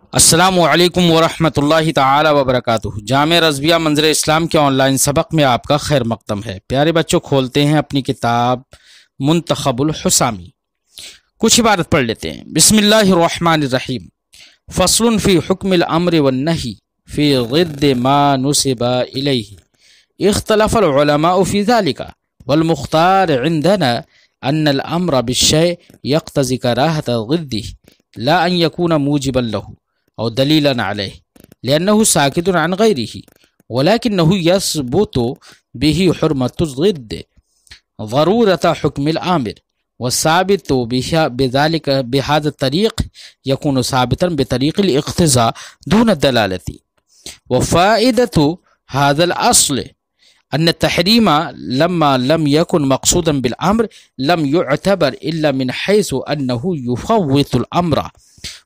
السلام علیکم ورحمۃ اللہ تعالی وبرکاتہ۔ جامع رضویہ منظر اسلام کے آن لائن سبق میں آپ کا خیر مقدم ہے۔ پیارے بچوں، کھولتے ہیں اپنی کتاب منتخب الحسامی، کچھ عبارت پڑھ لیتے ہیں۔ بسم اللہ الرحمن الرحیم۔ فصل فی حکم الامر والنہی فی ضد ما نسب الیہ اختلف العلماء فی ذلک والمختار عندنا ان الامر بالشیء یقتضی کراہۃ ضدہ لا ان یکون موجبا لہ أو دليلا عليه لأنه ساكت عن غيره ولكنه يثبت به حرمة الضد ضرورة حكم الآمر، والثابت بذلك بهذا الطريق يكون ثابتا بطريق الاقتضاء دون الدلالة. وفائدة هذا الأصل أن التحريم لما لم يكن مقصودا بالأمر لم يعتبر إلا من حيث أنه يفوت الأمر،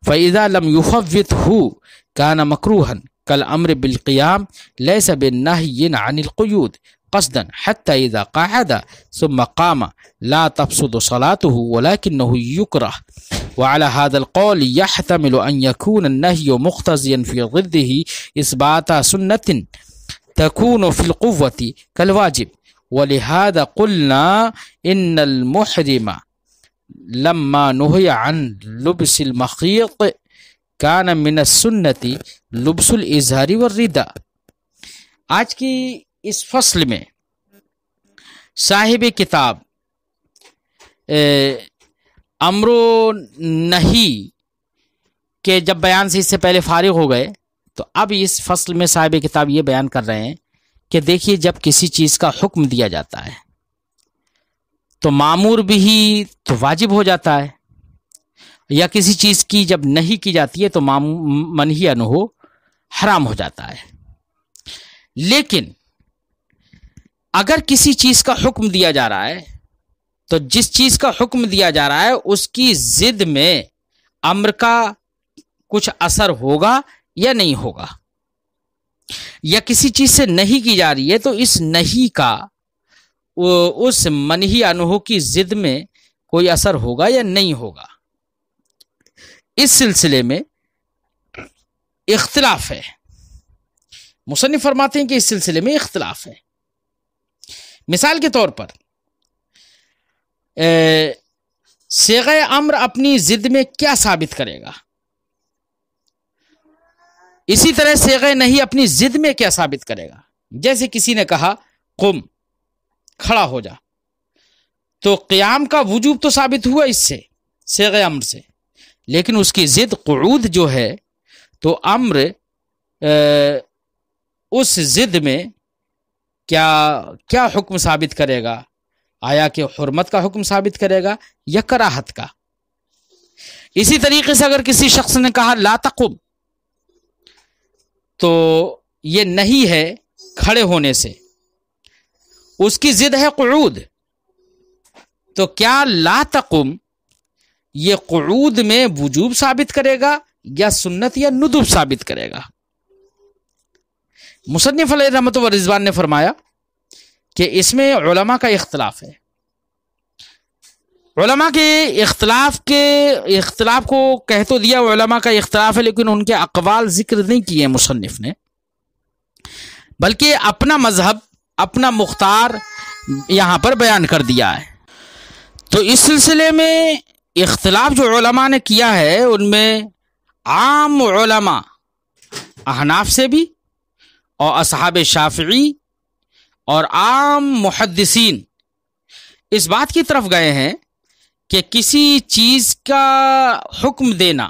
فإذا لم يفوته كان مكروها كالأمر بالقيام ليس بالنهي عن القيود قصدا حتى إذا قعد ثم قام لا تفسد صلاته ولكنه يكره. وعلى هذا القول يحتمل أن يكون النهي مقتضيا في ضده إثبات سنة تكون في القوة كالواجب، ولهذا قلنا إن المحرم لما نهي عن لبس المخيط كان من السنة لبس الإزار والرداء۔ آج کی اس فصل میں صاحب کتاب امر و نہی کے جب بیان سے اس سے پہلے فارغ ہو گئے تو اب اس فصل میں صاحب کتاب یہ بیان کر رہے ہیں کہ دیکھیے، جب کسی چیز کا حکم دیا جاتا ہے تو معمور بھی تو واجب ہو جاتا ہے، یا کسی چیز کی جب نہیں کی جاتی ہے تو منہی عنہ حرام ہو جاتا ہے۔ لیکن اگر کسی چیز کا حکم دیا جا رہا ہے تو جس چیز کا حکم دیا جا رہا ہے اس کی ضد میں امر کا کچھ اثر ہوگا یا نہیں ہوگا، یا کسی چیز سے نہیں کی جا رہی ہے تو اس نہیں کا اس منہی عنہ کی ضد میں کوئی اثر ہوگا یا نہیں ہوگا، اس سلسلے میں اختلاف ہے۔ مصنف فرماتے ہیں کہ اس سلسلے میں اختلاف ہے۔ مثال کے طور پر صیغہ امر اپنی ضد میں کیا ثابت کرے گا، اسی طرح صیغہ نہیں اپنی ضد میں کیا ثابت کرے گا۔ جیسے کسی نے کہا قم، کھڑا ہو جا، تو قیام کا وجوب تو ثابت ہوا اس سے، صیغہ امر سے، لیکن اس کی ضد قعود جو ہے تو امر اس ضد میں کیا حکم ثابت کرے گا؟ آیا کہ حرمت کا حکم ثابت کرے گا یا کراہت کا؟ اسی طریقے سے اگر کسی شخص نے کہا لا تقم، تو یہ نہیں ہے کھڑے ہونے سے، اس کی ضد ہے قعود، تو کیا لا تقم یہ قعود میں وجوب ثابت کرے گا یا سنت یا ندب ثابت کرے گا؟ مصنف علیہ رحمۃ و رضوان نے فرمایا کہ اس میں علماء کا اختلاف ہے۔ علماء کے اختلاف کو کہہ تو دیا علماء کا اختلاف ہے، لیکن ان کے اقوال ذکر نہیں کیے مصنف نے، بلکہ اپنا مذہب، اپنا مختار یہاں پر بیان کر دیا ہے۔ تو اس سلسلے میں اختلاف جو علماء نے کیا ہے ان میں عام علماء احناف سے بھی اور اصحاب شافعی اور عام محدثین اس بات کی طرف گئے ہیں کہ کسی چیز کا حکم دینا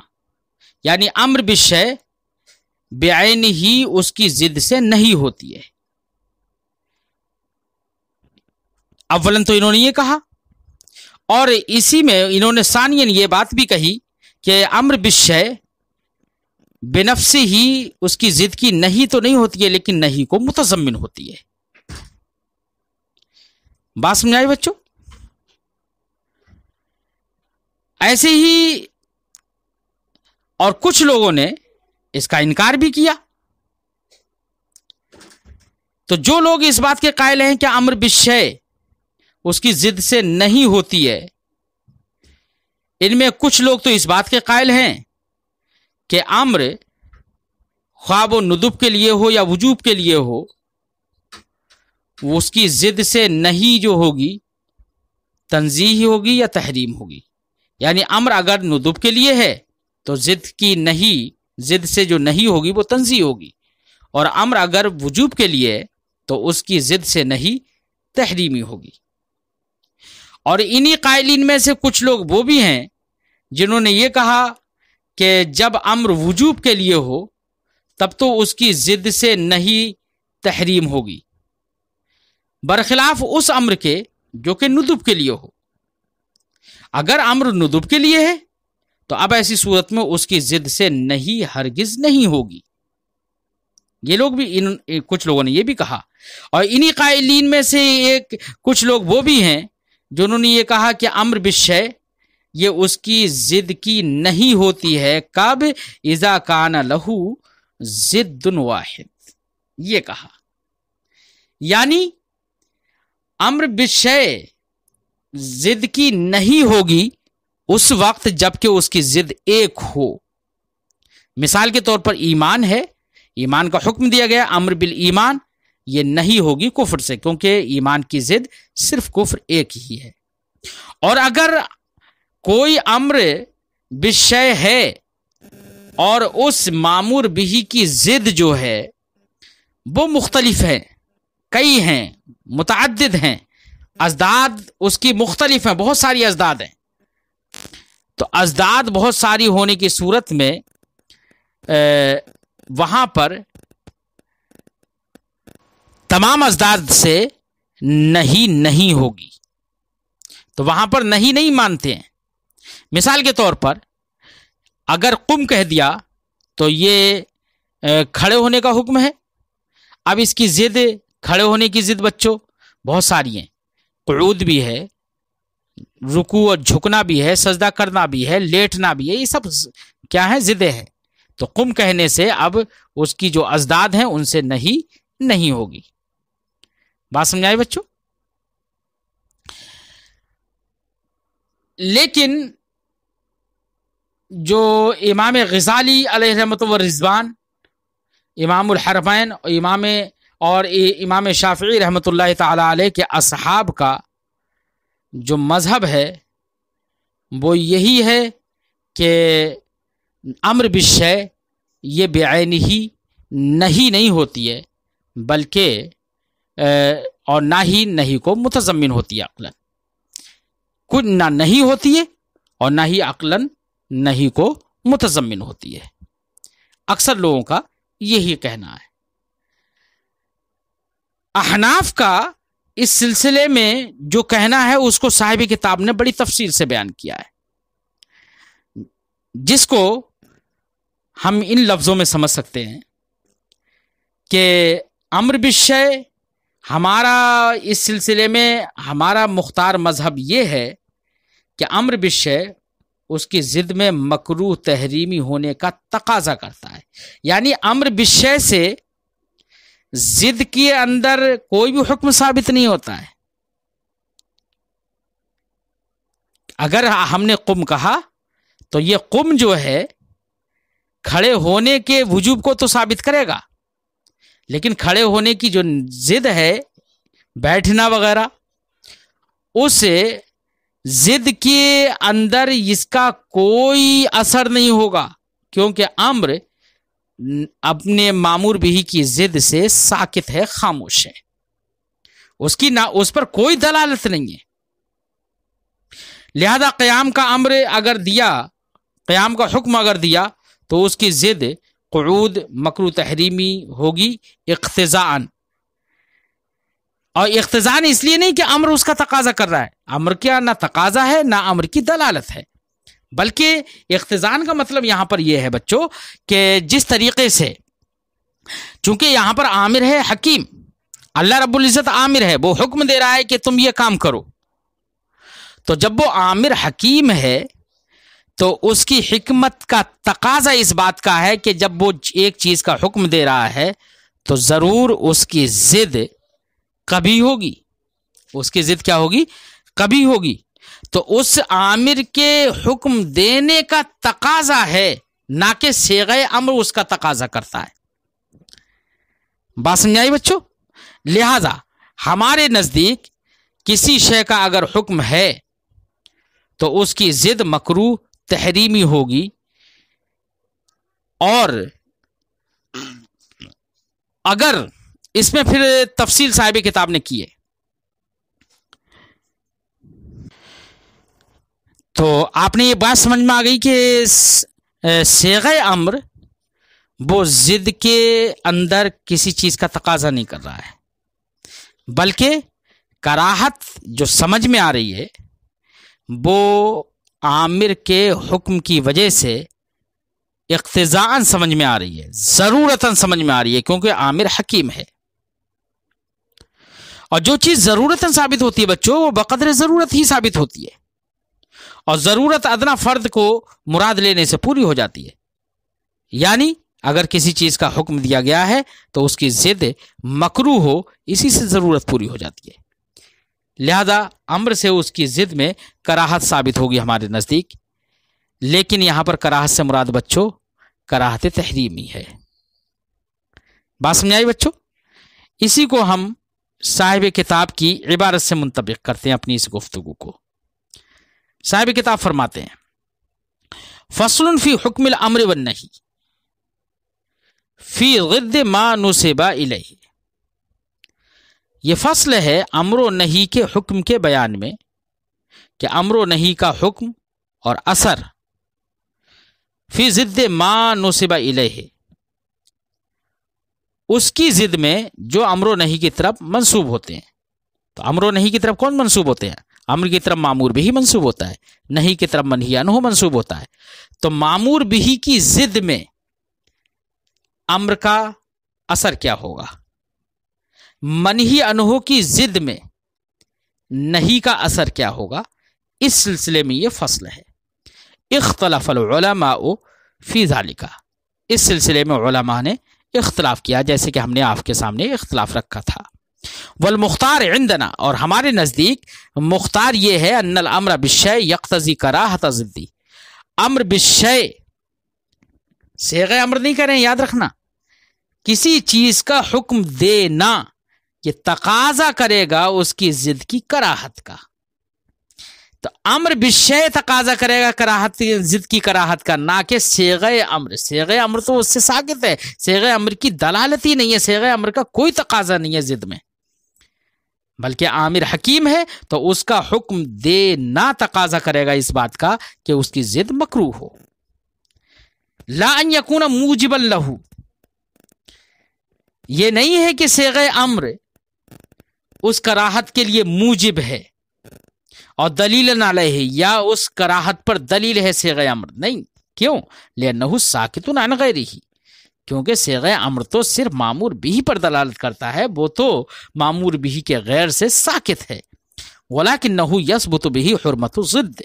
یعنی امر بالشیء بعین ہی اس کی ضد سے نہیں ہوتی ہے۔ اولاً تو انہوں نے یہ کہا، اور اسی میں انہوں نے ثانیاً یہ بات بھی کہی کہ امر بالشیء بنفس ہی اس کی ضد کی نہیں تو نہیں ہوتی ہے، لیکن نہیں کو متضمن ہوتی ہے۔ بات سمجھ آئی بچوں؟ ایسے ہی اور کچھ لوگوں نے اس کا انکار بھی کیا۔ تو جو لوگ اس بات کے قائل ہیں کہ امر بالشیء اس کی ضد سے نہیں ہوتی ہے، ان میں کچھ لوگ تو اس بات کے قائل ہیں کہ امر خواہ وہ ندب کے لیے ہو یا وجوب کے لیے ہو، اس کی ضد سے نہیں جو ہوگی تنزیہ ہوگی یا تحریم ہوگی۔ یعنی امر اگر ندب کے لیے ہے تو ضد کی نہیں، ضد سے جو نہیں ہوگی وہ تنزیہ ہوگی، اور امر اگر وجوب کے لیے تو اس کی ضد سے نہیں تحریمی ہوگی۔ اور انہی قائلین میں سے کچھ لوگ وہ بھی ہیں جنہوں نے یہ کہا کہ جب امر وجوب کے لیے ہو تب تو اس کی ضد سے نہیں تحریم ہوگی، برخلاف اس امر کے جو کہ ندب کے لیے ہو۔ اگر امر ندب کے لیے ہے تو اب ایسی صورت میں اس کی ضد سے نہیں ہرگز نہیں ہوگی۔ یہ لوگ بھی کچھ لوگوں نے یہ بھی کہا، اور انہی قائلین میں سے کچھ لوگ وہ بھی ہیں جنہوں نے یہ کہا کہ امر بالشیء یہ اس کی ضد کی نہیں ہوتی ہے، کب اذا کان لہو ضد واحد، یہ کہا یعنی امر بالشیء ضد کی نہیں ہوگی اس وقت جب کہ اس کی ضد ایک ہو۔ مثال کے طور پر ایمان ہے، ایمان کا حکم دیا گیا امر بالایمان، یہ نہیں ہوگی کفر سے، کیونکہ ایمان کی ضد صرف کفر ایک ہی ہے۔ اور اگر کوئی امر بالشیء ہے اور اس مامور بھی کی ضد جو ہے وہ مختلف ہے، کئی ہیں، متعدد ہیں، ازداد اس کی مختلف ہیں، بہت ساری ازداد ہیں، تو ازداد بہت ساری ہونے کی صورت میں وہاں پر تمام ازداد سے نہیں ہوگی، تو وہاں پر نہیں مانتے ہیں۔ مثال کے طور پر اگر قم کہہ دیا تو یہ کھڑے ہونے کا حکم ہے، اب اس کی ضد، کھڑے ہونے کی ضد بچوں بہت ساری ہیں، قعود بھی ہے، رکوع اور جھکنا بھی ہے، سجدہ کرنا بھی ہے، لیٹنا بھی ہے، یہ سب کیا ہے؟ ضدیں ہیں۔ تو قم کہنے سے اب اس کی جو ازداد ہیں ان سے نہیں ہوگی۔ بات سمجھ آئی بچوں؟ لیکن جو امام غزالی علیہ رحمۃ و رضوان، امام الحرمین اور امام شافعی رحمۃ اللہ تعالی علیہ کے اصحاب کا جو مذہب ہے وہ یہی ہے کہ امر بالشیء یہ بعینہ نہیں ہوتی ہے، بلکہ اور نہ ہی نہیں کو متضمن ہوتی ہے عقلاً، کچھ نہ نہیں ہوتی ہے اور نہ ہی عقلاً نہیں کو متضمن ہوتی ہے۔ اکثر لوگوں کا یہی کہنا ہے۔ احناف کا اس سلسلے میں جو کہنا ہے اس کو صاحب کتاب نے بڑی تفصیل سے بیان کیا ہے، جس کو ہم ان لفظوں میں سمجھ سکتے ہیں کہ امر بالشیء ہمارا اس سلسلے میں ہمارا مختار مذہب یہ ہے کہ امر بالشیء اس کی ضد میں مکروہ تحریمی ہونے کا تقاضا کرتا ہے، یعنی امر بالشیء سے ضد کے اندر کوئی بھی حکم ثابت نہیں ہوتا ہے۔ اگر ہم نے قم کہا تو یہ قم جو ہے کھڑے ہونے کے وجوب کو تو ثابت کرے گا، لیکن کھڑے ہونے کی جو ضد ہے بیٹھنا وغیرہ، اس ضد کے اندر اس کا کوئی اثر نہیں ہوگا، کیونکہ امر اپنے مامور بھی کی ضد سے ساکت ہے، خاموش ہے، اس پر کوئی دلالت نہیں ہے۔ لہذا قیام کا امر اگر دیا، قیام کا حکم اگر دیا تو اس کی ضد قعود مکروہ تحریمی ہوگی اقتضاءً، اور اقتضاءً اس لیے نہیں کہ امر اس کا تقاضا کر رہا ہے، امر کیا نہ تقاضا ہے نہ امر کی دلالت ہے، بلکہ اقتضاءً کا مطلب یہاں پر یہ ہے بچوں کہ جس طریقے سے، چونکہ یہاں پر عامر ہے حکیم، اللہ رب العزت عامر ہے، وہ حکم دے رہا ہے کہ تم یہ کام کرو، تو جب وہ عامر حکیم ہے تو اس کی حکمت کا تقاضا اس بات کا ہے کہ جب وہ ایک چیز کا حکم دے رہا ہے تو ضرور اس کی ضد کبھی ہوگی، اس کی ضد کیا ہوگی؟ کبھی ہوگی۔ تو اس عامر کے حکم دینے کا تقاضا ہے نہ کہ صیغہ امر اس کا تقاضا کرتا ہے۔ بات سمجھ آئی بچوں؟ لہذا ہمارے نزدیک کسی شے کا اگر حکم ہے تو اس کی ضد مکروہ تحریمی ہوگی، اور اگر اس میں پھر تفصیل صاحب کتاب نے کی ہے تو آپ نے یہ بات سمجھ میں آ گئی کہ صیغہ امر وہ ضد کے اندر کسی چیز کا تقاضا نہیں کر رہا ہے، بلکہ کراہت جو سمجھ میں آ رہی ہے وہ عامر کے حکم کی وجہ سے اقتضاءً سمجھ میں آ رہی ہے، ضرورتاً سمجھ میں آ رہی ہے، کیونکہ عامر حکیم ہے۔ اور جو چیز ضرورتاً ثابت ہوتی ہے بچوں، وہ بقدر ضرورت ہی ثابت ہوتی ہے، اور ضرورت ادنا فرد کو مراد لینے سے پوری ہو جاتی ہے۔ یعنی اگر کسی چیز کا حکم دیا گیا ہے تو اس کی ضد مکروہ ہو، اسی سے ضرورت پوری ہو جاتی ہے۔ لہذا امر سے اس کی ضد میں کراہت ثابت ہوگی ہمارے نزدیک، لیکن یہاں پر کراہت سے مراد بچوں کراہت تحریمی ہے۔ بات سمجھ آئی بچوں؟ اسی کو ہم صاحب کتاب کی عبارت سے منطبق کرتے ہیں اپنی اس گفتگو کو۔ صاحب کتاب فرماتے ہیں فصل فی حکم الامر والنہی فی ضد ما نسب الیہ، یہ فصل ہے امر و نہی کے حکم کے بیان میں کہ امر و نہی کا حکم اور اثر فی ضد ما نسب الیہ، اس کی ضد میں جو امر و نہی کی طرف منسوب ہوتے ہیں۔ تو امر و نہی کی طرف کون منسوب ہوتے ہیں؟ امر کی طرف مامور بھی منسوب ہوتا ہے، نہی کی طرف منہی عنہ منسوب ہوتا ہے۔ تو مامور بھی کی ضد میں امر کا اثر کیا ہوگا، منہی عنہ کی ضد میں نہی کا اثر کیا ہوگا، اس سلسلے میں یہ فصل ہے۔ اختلف العلماء فی ذالک، اس سلسلے میں علماء نے اختلاف کیا، جیسے کہ ہم نے آپ کے سامنے اختلاف رکھا تھا۔ والمختار عندنا، اور ہمارے نزدیک مختار یہ ہے ان الامر بالشیء یقتضی کراہت ضدی، امر بالشیء صیغہ امر نہیں کریں، یاد رکھنا، کسی چیز کا حکم دینا یہ تقاضا کرے گا اس کی ضد کی کراہت کا۔ تو امر بالشیء تقاضا کرے گا کراہت، ضد کی کراہت کا، نہ کہ صیغہ امر۔ صیغہ امر تو اس سے ساقط ہے، صیغہ امر کی دلالت ہی نہیں ہے، صیغہ امر کا کوئی تقاضا نہیں ہے ضد میں، بلکہ عامر حکیم ہے تو اس کا حکم دینا تقاضا کرے گا اس بات کا کہ اس کی ضد مکروہ ہو۔ لا ان یکون موجبا لہ، یہ نہیں ہے کہ صیغہ امر اس کراہت کے لیے موجب ہے اور دلیل علیہ، یا اس کراہت پر دلیل ہے صیغہ امر، نہیں۔ کیوں؟ لأنہ ساکت عن غیرہ، کیونکہ صیغہ امر تو صرف مامور بھی پر دلالت کرتا ہے، وہ تو مامور بھی کے غیر سے ساکت ہے۔ ولکنہ یثبت بہ حرمت الضد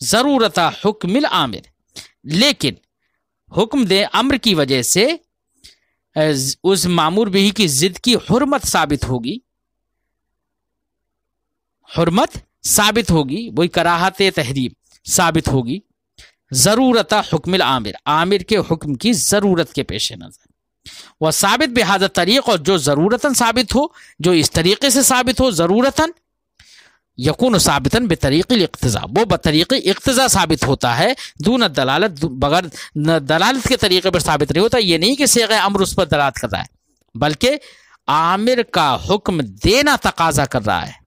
ضرورت حکم العامر، لیکن حکم دے امر کی وجہ سے اس مامور بھی کی ضد کی حرمت ثابت ہوگی، حرمت ثابت ہوگی، وہی کراہت تحریم ثابت ہوگی، ضرورت حکم العامر، عامر کے حکم کی ضرورت کے پیش نظر۔ وہ ثابت بہذا طریق، اور جو ضرورتاً ثابت ہو، جو اس طریقے سے ثابت ہو ضرورتاً، یکون ثابتاً بطریق الاقتضاء، وہ بطریق اقتضاء ثابت ہوتا ہے، دون دلالت، بغیر دلالت کے طریقے پر ثابت نہیں ہوتا۔ یہ نہیں کہ صیغہ امر اس پر دلالت کر رہا ہے، بلکہ عامر کا حکم دینا تقاضا کر رہا ہے۔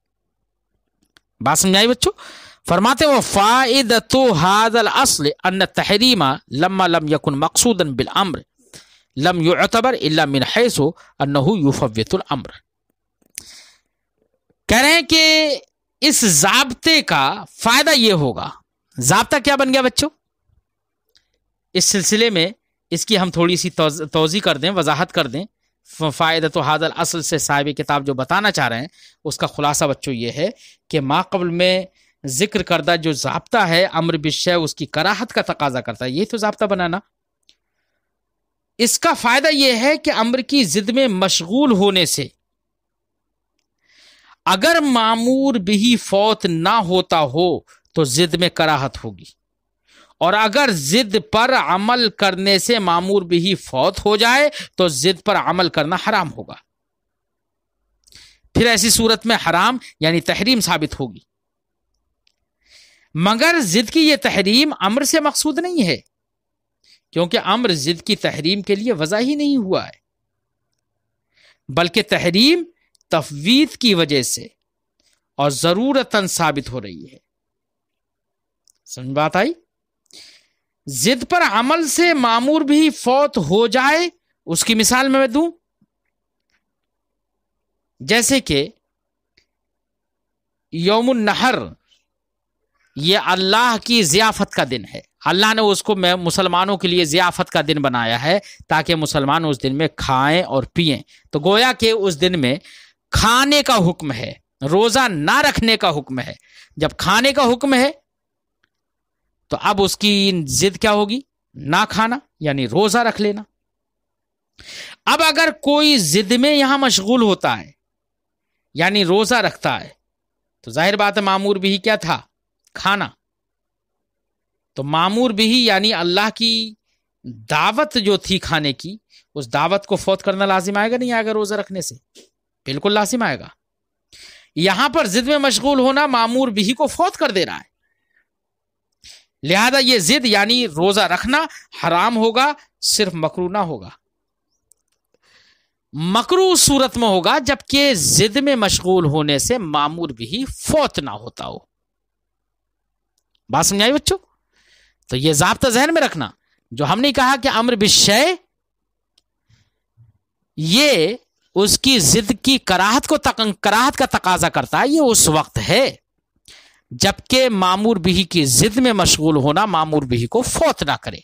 بات سمجھائی بچوں؟ فرماتے وہ فائدۃ ھذا الاصل ان التحریم لما لم يكن مقصودا بالامر لم يعتبر الا من حيث انه يفوت الامر۔ کہہ رہے ہیں کہ اس ضابطے کا فائدہ یہ ہوگا، ضابطہ کیا بن گیا بچوں؟ اس سلسلے میں اس کی ہم تھوڑی سی توضیح کر دیں، وضاحت کر دیں۔ فائدۃ ھذا الاصل سے صاحب کتاب جو بتانا چاہ رہے ہیں اس کا خلاصہ بچوں یہ ہے کہ ما قبل میں ذکر کردہ جو ضابطہ ہے امر بالشیء اس کی کراہت کا تقاضا کرتا ہے، یہی تو ضابطہ بنانا۔ اس کا فائدہ یہ ہے کہ امر کی ضد میں مشغول ہونے سے اگر مامور بھی فوت نہ ہوتا ہو تو ضد میں کراہت ہوگی، اور اگر ضد پر عمل کرنے سے مامور بھی فوت ہو جائے تو ضد پر عمل کرنا حرام ہوگا. پھر ایسی صورت میں حرام یعنی تحریم ثابت ہوگی. مگر ضد کی یہ تحریم امر سے مقصود نہیں ہے، کیونکہ امر ضد کی تحریم کے لیے وضع ہی نہیں ہوا ہے، بلکہ تحریم تفویض کی وجہ سے اور ضرورتاً ثابت ہو رہی ہے. سمجھ بات آئی؟ ضد پر عمل سے مامور بھی فوت ہو جائے، اس کی مثال میں دوں. جیسے کہ یوم النحر یہ اللہ کی ضیافت کا دن ہے. اللہ نے اس کو مسلمانوں کے لیے ضیافت کا دن بنایا ہے تاکہ مسلمان اس دن میں کھائیں اور پئیں. تو گویا کہ اس دن میں کھانے کا حکم ہے، روزہ نہ رکھنے کا حکم ہے. جب کھانے کا حکم ہے تو اب اس کی ضد کیا ہوگی؟ نہ کھانا یعنی روزہ رکھ لینا. اب اگر کوئی ضد میں یہاں مشغول ہوتا ہے یعنی روزہ رکھتا ہے تو ظاہر بات ہے مامور بھی کیا تھا؟ کھانا. تو مامور بھی یعنی اللہ کی دعوت جو تھی کھانے کی، اس دعوت کو فوت کرنا لازم آئے گا نہیں آئے گا؟ روزہ رکھنے سے بالکل لازم آئے گا. یہاں پر ضد میں مشغول ہونا مامور بھی کو فوت کر دے رہا ہے، لہذا یہ ضد یعنی روزہ رکھنا حرام ہوگا، صرف مکروہ نہ ہوگا. مکروہ صورت میں ہوگا جبکہ ضد میں مشغول ہونے سے مامور بھی فوت نہ ہوتا ہو. بات سمجھ آئی بچوں؟ تو یہ ضابطہ ذہن میں رکھنا، جو ہم نے کہا کہ امر بالشیء یہ اس کی ضد کی کراہت کا تقاضا کرتا ہے، یہ اس وقت ہے جبکہ مامور بھی کی ضد میں مشغول ہونا مامور بھی کو فوت نہ کرے.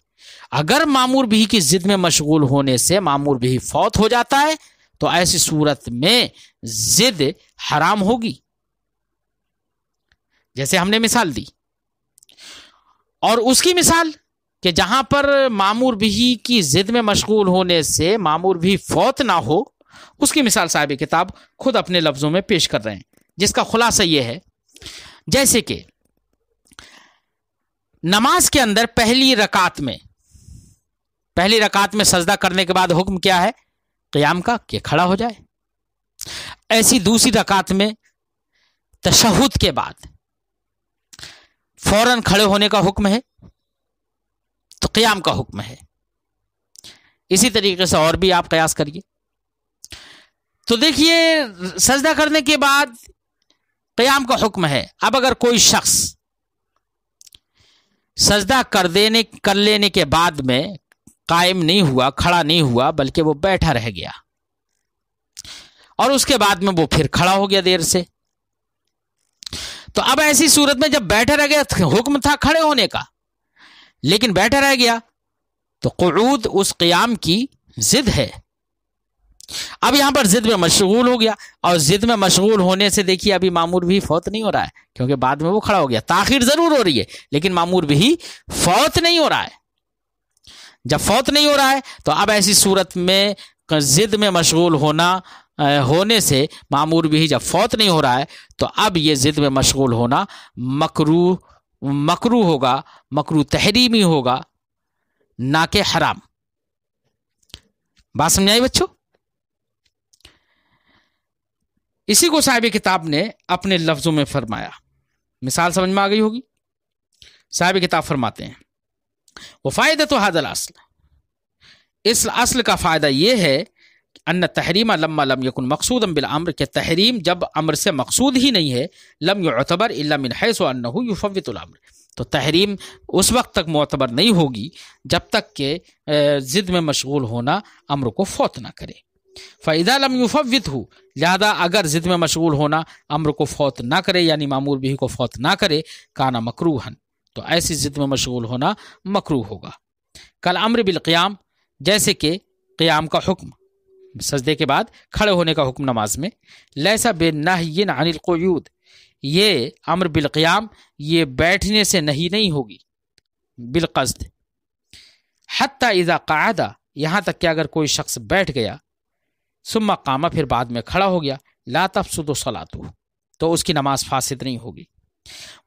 اگر مامور بھی کی ضد میں مشغول ہونے سے مامور بھی فوت ہو جاتا ہے تو ایسی صورت میں ضد حرام ہوگی، جیسے ہم نے مثال دی. اور اس کی مثال کہ جہاں پر مامور بھی کی ضد میں مشغول ہونے سے مامور بھی فوت نہ ہو، اس کی مثال صاحب کتاب خود اپنے لفظوں میں پیش کر رہے ہیں، جس کا خلاصہ یہ ہے جیسے کہ نماز کے اندر پہلی رکعت میں سجدہ کرنے کے بعد حکم کیا ہے؟ قیام کا، کہ کھڑا ہو جائے. ایسی دوسری رکعت میں تشہد کے بعد فوراً کھڑے ہونے کا حکم ہے تو قیام کا حکم ہے. اسی طریقے سے اور بھی آپ قیاس کریے. تو دیکھیے سجدہ کرنے کے بعد قیام کا حکم ہے. اب اگر کوئی شخص سجدہ کر لینے کے بعد میں قائم نہیں ہوا، کھڑا نہیں ہوا، بلکہ وہ بیٹھا رہ گیا اور اس کے بعد میں وہ پھر کھڑا ہو گیا دیر سے، تو اب ایسی صورت میں جب بیٹھا رہ گیا، حکم تھا کھڑے ہونے کا لیکن بیٹھا رہ گیا تو قعود اس قیام کی ضد ہے. اب یہاں پر ضد میں مشغول ہو گیا، اور ضد میں مشغول ہونے سے دیکھیے ابھی مامور بھی فوت نہیں ہو رہا ہے، کیونکہ بعد میں وہ کھڑا ہو گیا. تاخیر ضرور ہو رہی ہے لیکن مامور بھی فوت نہیں ہو رہا ہے. جب فوت نہیں ہو رہا ہے تو اب ایسی صورت میں ضد میں مشغول ہونے سے مامور بھی جب فوت نہیں ہو رہا ہے تو اب یہ ضد میں مشغول ہونا مکروہ ہوگا، مکروہ تحریمی ہوگا، نہ کہ حرام. بات سمجھ آئی بچوں؟ اسی کو صاحب کتاب نے اپنے لفظوں میں فرمایا. مثال سمجھ میں آ گئی ہوگی. صاحب کتاب فرماتے ہیں وفائدۃ ھذا الاصل، اس اصل کا فائدہ یہ ہے ان تحریم لما لم یکن مقصودا بالامر، کہ تحریم جب امر سے مقصود ہی نہیں ہے، لم يعتبر الا من حيث انه يفوت الامر، تو تحریم اس وقت تک معتبر نہیں ہوگی جب تک کہ ضد میں مشغول ہونا امر کو فوت نہ کرے. فاذا لم يفوته، لہذا اگر ضد میں مشغول ہونا امر کو فوت نہ کرے یعنی مامور بھی کو فوت نہ کرے، کانا مکروہن، تو ایسی ضد میں مشغول ہونا مکروہ ہوگا. کل امر بالقیام، جیسے کہ قیام کا حکم، سجدے کے بعد کھڑے ہونے کا حکم نماز میں، لیسا بنہی عن القعود، یہ امر بالقیام یہ بیٹھنے سے نہیں ہوگی بالقصد. حتی اذا قعد، یہاں تک کہ اگر کوئی شخص بیٹھ گیا، ثم قام، پھر بعد میں کھڑا ہو گیا، لا تفسد صلاته، تو اس کی نماز فاسد نہیں ہوگی.